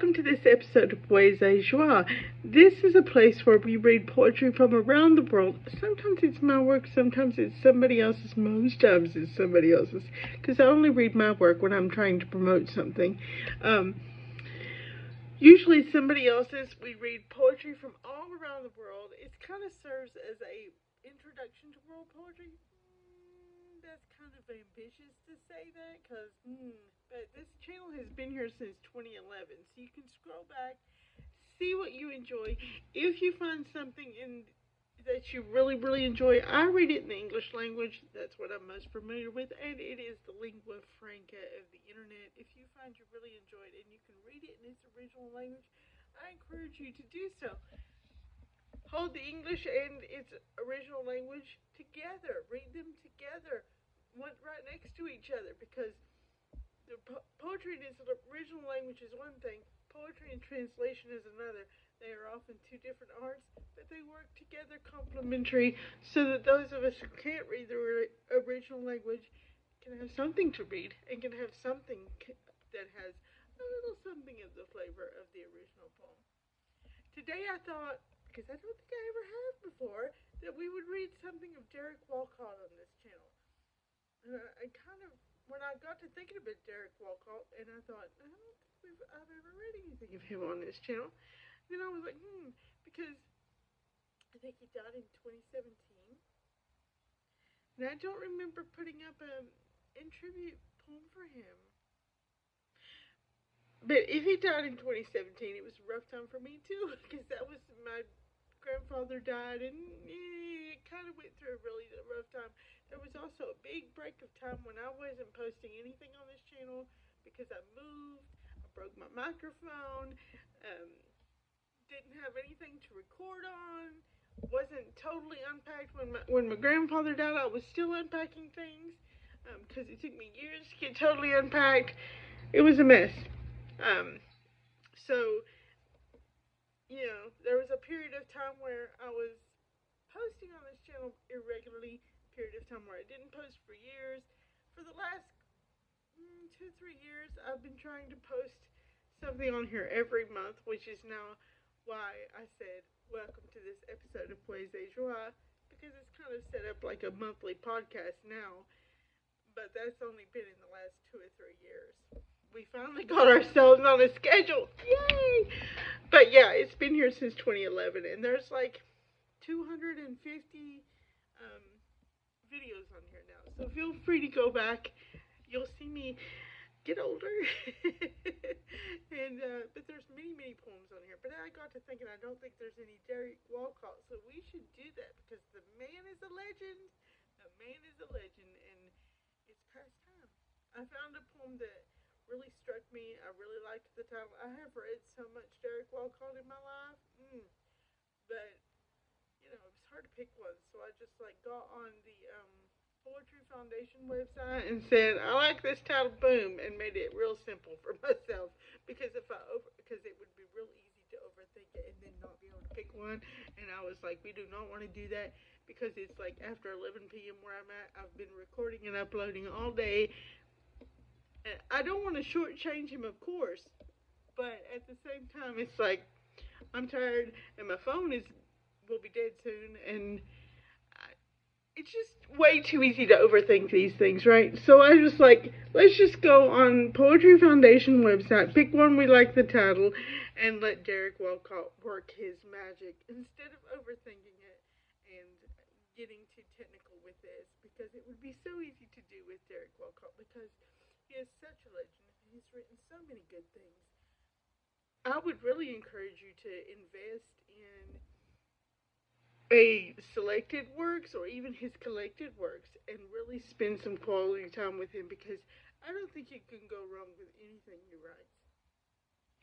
Welcome to this episode of Poésie Joie. This is a place where we read poetry from around the world. Sometimes it's my work, sometimes it's somebody else's, most times it's somebody else's, because I only read my work when I'm trying to promote something. Usually somebody else's. We read poetry from all around the world. It kind of serves as a introduction to world poetry. That's kind of ambitious to say that, but this channel has been here since 2011, so you can scroll back, see what you enjoy. If you find something that you really, really enjoy, I read it in the English language. That's what I'm most familiar with, and it is the lingua franca of the internet. If you find you really enjoy it and you can read it in its original language, I encourage you to do so. Hold the English and its original language together. Read them together, right next to each other, because the poetry in its original language is one thing, poetry and translation is another. They are often two different arts, but they work together complementary, so that those of us who can't read the original language can have something to read, and can have something that has a little something of the flavor of the original poem. Today I thought, because I don't think I ever have before, that we would read something of Derek Walcott on this channel. When I got to thinking about Derek Walcott, and I thought, I don't think I've ever read anything of him on this channel. Then I was like, because I think he died in 2017. And I don't remember putting up a in tribute poem for him. But if he died in 2017, it was a rough time for me too, because that was my grandfather died, and it kind of went through a really rough time. There was also a big break of time when I wasn't posting anything on this channel because I moved, I broke my microphone, didn't have anything to record on, wasn't totally unpacked. When my grandfather died, I was still unpacking things because it took me years to get totally unpacked. It was a mess. So, there was a period of time where I was posting on this channel irregularly, period of time where I didn't post for years. For the last 2-3 years, I've been trying to post something on here every month, which is now why I said welcome to this episode of Poésie Joie, because it's kind of set up like a monthly podcast now, but that's only been in the last 2 or 3 years. We finally got ourselves on a schedule. Yay! But yeah, it's been here since 2011, and there's like 250 videos on here now. So feel free to go back. You'll see me get older. But there's many poems on here. But I got to thinking, I don't think there's any Derek Walcott, so we should do that, because the man is a legend. The man is a legend, and it's past time. I found a poem that really struck me. I really liked the title. I have read so much Derek Walcott in my life, but it was hard to pick one. So I just got on the Poetry Foundation website and said, I like this title, boom, and made it real simple for myself, because because it would be real easy to overthink it and then not be able to pick one. And I was like, we do not want to do that, because it's like after 11 p.m. where I'm at. I've been recording and uploading all day. I don't want to shortchange him, of course, but at the same time, it's like I'm tired, and my phone will be dead soon, and it's just way too easy to overthink these things, right? So I just let's just go on Poetry Foundation website, pick one we like the title, and let Derek Walcott work his magic instead of overthinking it and getting too technical with this, because it would be so easy to do with Derek Walcott, because he is such a legend, and he's written so many good things. I would really encourage you to invest in a selected works, or even his collected works, and really spend some quality time with him, because I don't think you can go wrong with anything he writes.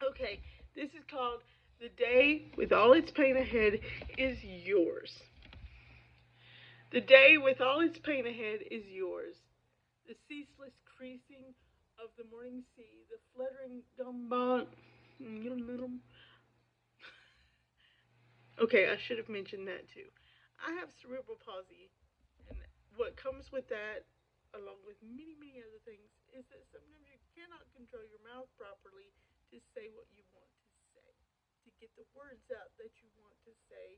Okay, this is called The Day with All Its Pain Ahead Is Yours. The day with all its pain ahead is yours. The ceaseless creasing of the morning sea, the fluttering gambot. Okay, I should have mentioned that too. I have cerebral palsy, and what comes with that, along with many other things, is that sometimes you cannot control your mouth properly to say what you want get the words out that you want to say.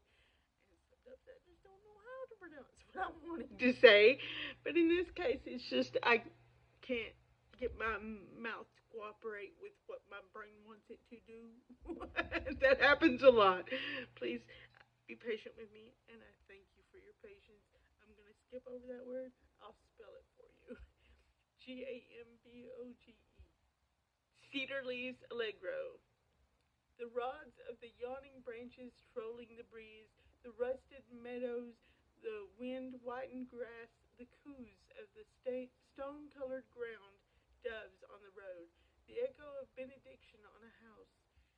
And sometimes I just don't know how to pronounce what I'm wanting to say. But in this case, it's just I can't get my mouth to cooperate with what my brain wants it to do. That happens a lot. Please be patient with me, and I thank you for your patience. I'm going to skip over that word. I'll spell it for you. Gamboge. Cedar leaves allegro. The rods of the yawning branches trolling the breeze, the rusted meadows, the wind-whitened grass, the coos of the stone-colored ground, doves on the road, the echo of benediction on a house,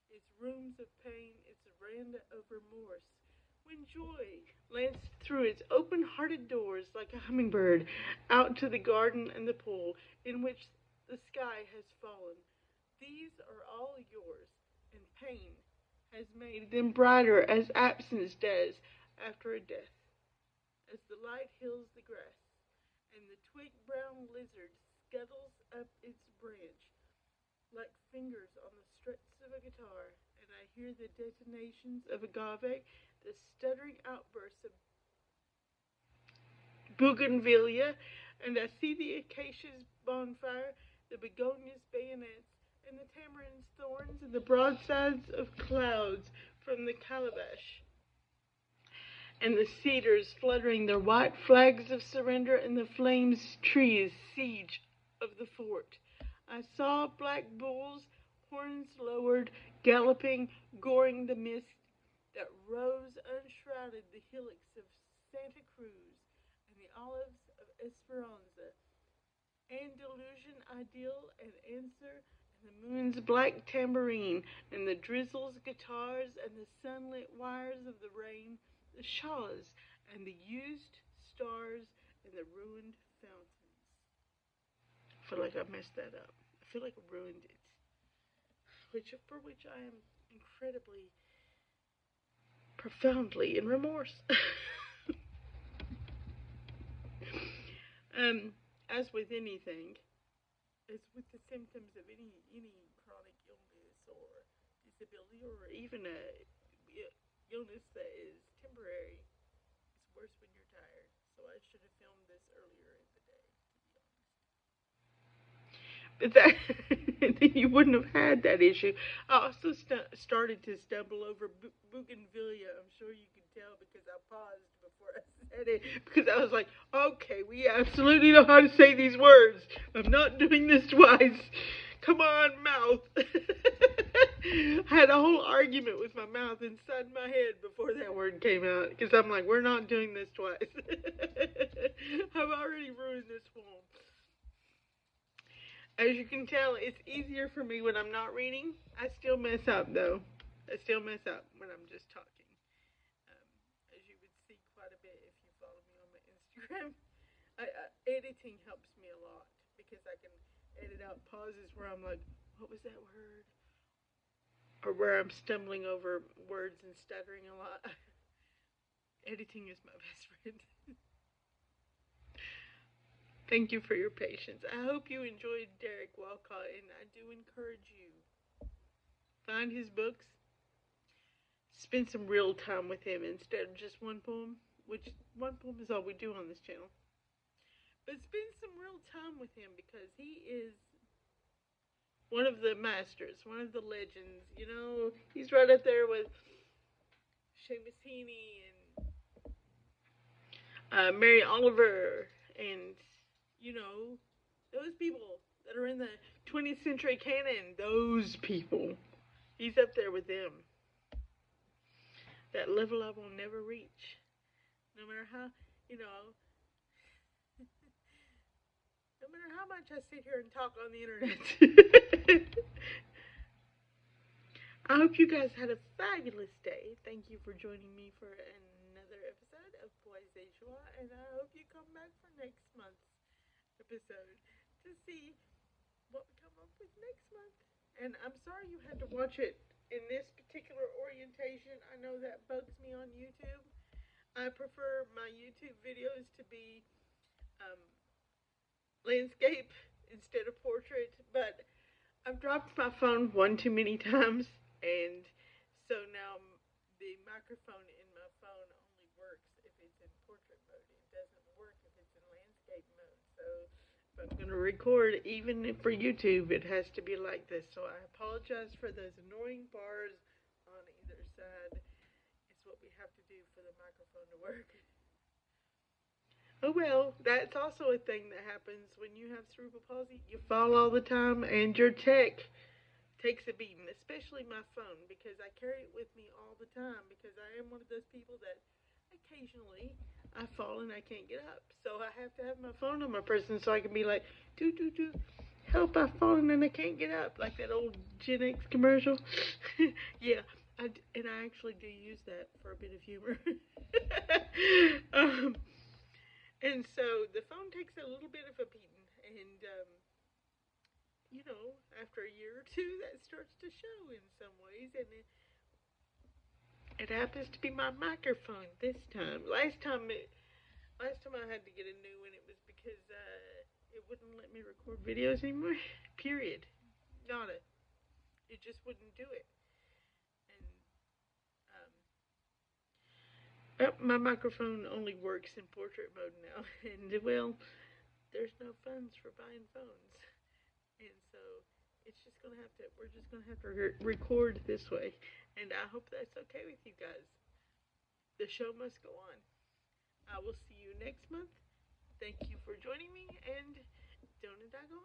its rooms of pain, its veranda of remorse. When joy lanced through its open-hearted doors like a hummingbird out to the garden and the pool in which the sky has fallen, these are all yours, and pain has made them brighter as absence does after a death, as the light hills the grass, and the twig-brown lizard scuttles up its branch like fingers on the strings of a guitar, and I hear the detonations of agave, the stuttering outbursts of bougainvillea, and I see the acacia's bonfire, the begonia's bayonets, and the tamarin's thorns, and the broadsides of clouds from the calabash, and the cedars fluttering their white flags of surrender, and the flames trees' siege of the fort. I saw black bulls, horns lowered, galloping, goring the mist that rose unshrouded the hillocks of Santa Cruz and the olives of Esperanza. Andalusian ideal and answer, and the moon's black tambourine, and the drizzle's guitars, and the sunlit wires of the rain, the shawls, and the used stars, and the ruined fountains. I feel like I messed that up. I feel like I ruined it, for which I am incredibly, profoundly in remorse. As with anything, as with the symptoms of any chronic illness or disability or even a illness that is temporary, it's worse when you're tired. So I should have filmed this earlier in the day, to be honest. But that then you wouldn't have had that issue. I also started to stumble over bougainvillea. I'm sure you can tell because I paused before I said it because I was like, okay, we absolutely know how to say these words. I'm not doing this twice. Come on, mouth. I had a whole argument with my mouth inside my head before that word came out because I'm like, we're not doing this twice. I've already ruined this poem. As you can tell, it's easier for me when I'm not reading. I still mess up, though. I still mess up when I'm just talking. As you would see quite a bit if you follow me on my Instagram. Editing helps me a lot because I can edit out pauses where I'm like, what was that word? Or where I'm stumbling over words and stuttering a lot. Editing is my best friend. Thank you for your patience. I hope you enjoyed Derek Walcott, and I do encourage you. Find his books. Spend some real time with him instead of just one poem, which one poem is all we do on this channel. But spend some real time with him because he is one of the masters, one of the legends. You know, he's right up there with Seamus Heaney and Mary Oliver and, you know, those people that are in the 20th century canon, those people. He's up there with them. That level I will never reach. No matter how, you know, no matter how much I sit here and talk on the internet. I hope you guys had a fabulous day. Thank you for joining me for another episode of Poise Joie, and I hope you come back for next month's episode to see what we come up with next month. And I'm sorry you had to watch it in this particular orientation. I know that bugs me on YouTube. I prefer my YouTube videos to be landscape instead of portrait, but I've dropped my phone one too many times, and So now the microphone in my phone only works if it's in portrait mode. It doesn't work if it's in landscape mode. So if I'm going to record, even for YouTube, it has to be like this. So I apologize for those annoying bars on either side. It's what we have to do for the microphone to work. Oh well, that's also a thing that happens when you have cerebral palsy. You fall all the time, and your tech takes a beating, especially my phone, because I carry it with me all the time because I am one of those people that occasionally I fall and I can't get up. So I have to have my phone on my person so I can be like, do do do, help! I've fallen and I can't get up, like that old Gen X commercial. Yeah, and I actually do use that for a bit of humor. um, and so the phone takes a little bit of a beating, and after a year or two, that starts to show in some ways, and it happens to be my microphone this time. Last time I had to get a new one. It was because it wouldn't let me record videos anymore. Period. Not it. It just wouldn't do it. And my microphone only works in portrait mode now, and well, there's no funds for buying phones, and so we're just gonna have to record this way, and I hope that's okay with you guys. The show must go on. I will see you next month. Thank you for joining me, and don't die go